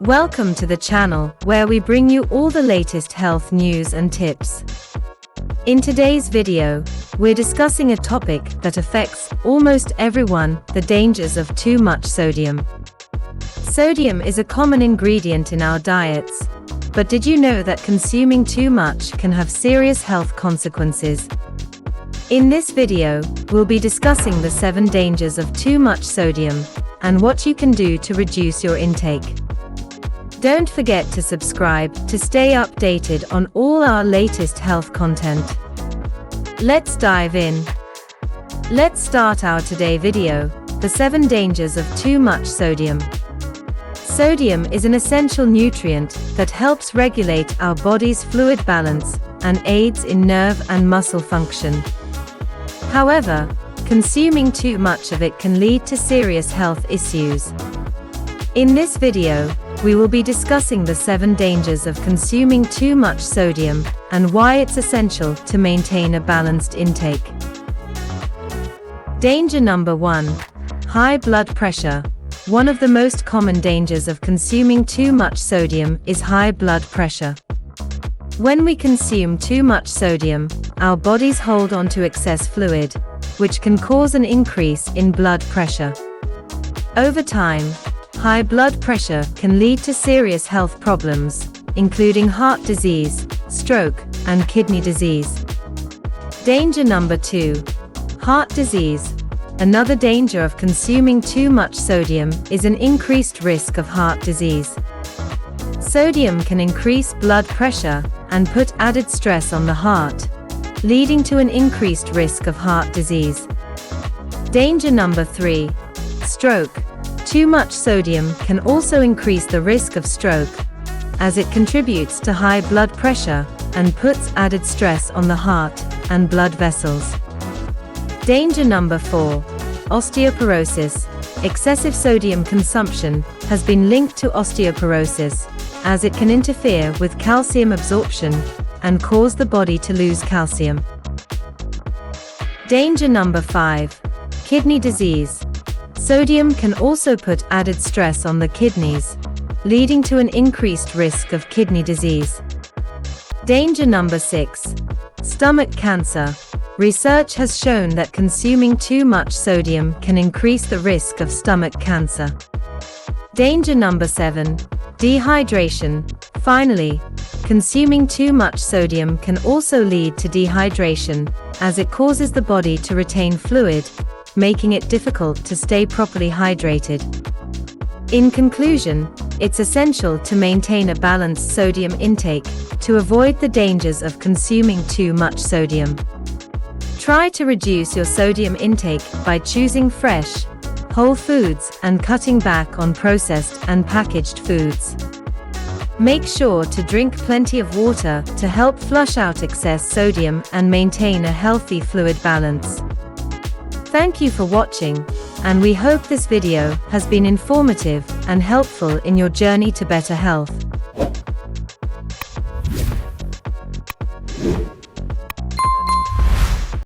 Welcome to the channel, where we bring you all the latest health news and tips. In today's video, we're discussing a topic that affects almost everyone: the dangers of too much sodium. Sodium is a common ingredient in our diets, but did you know that consuming too much can have serious health consequences? In this video, we'll be discussing the 7 dangers of too much sodium, and what you can do to reduce your intake. Don't forget to subscribe to stay updated on all our latest health content. Let's dive in. Let's start our today video, the 7 dangers of too much sodium. Sodium is an essential nutrient that helps regulate our body's fluid balance and aids in nerve and muscle function. However, consuming too much of it can lead to serious health issues. In this video, we will be discussing the 7 dangers of consuming too much sodium and why it's essential to maintain a balanced intake. Danger number 1: high blood pressure. One of the most common dangers of consuming too much sodium is high blood pressure. When we consume too much sodium, our bodies hold on to excess fluid, which can cause an increase in blood pressure. Over time, high blood pressure can lead to serious health problems, including heart disease, stroke, and kidney disease. Danger number 2: heart disease. Another danger of consuming too much sodium is an increased risk of heart disease. Sodium can increase blood pressure and put added stress on the heart, leading to an increased risk of heart disease. Danger number 3: stroke. Too much sodium can also increase the risk of stroke, as it contributes to high blood pressure and puts added stress on the heart and blood vessels. Danger number 4: osteoporosis. Excessive sodium consumption has been linked to osteoporosis, as it can interfere with calcium absorption and cause the body to lose calcium. Danger number 5: kidney disease. Sodium can also put added stress on the kidneys, leading to an increased risk of kidney disease. Danger number 6: stomach cancer. Research has shown that consuming too much sodium can increase the risk of stomach cancer. Danger number 7: dehydration. Finally, consuming too much sodium can also lead to dehydration, as it causes the body to retain fluid, making it difficult to stay properly hydrated. In conclusion, it's essential to maintain a balanced sodium intake to avoid the dangers of consuming too much sodium. Try to reduce your sodium intake by choosing fresh, whole foods and cutting back on processed and packaged foods. Make sure to drink plenty of water to help flush out excess sodium and maintain a healthy fluid balance. Thank you for watching, and we hope this video has been informative and helpful in your journey to better health.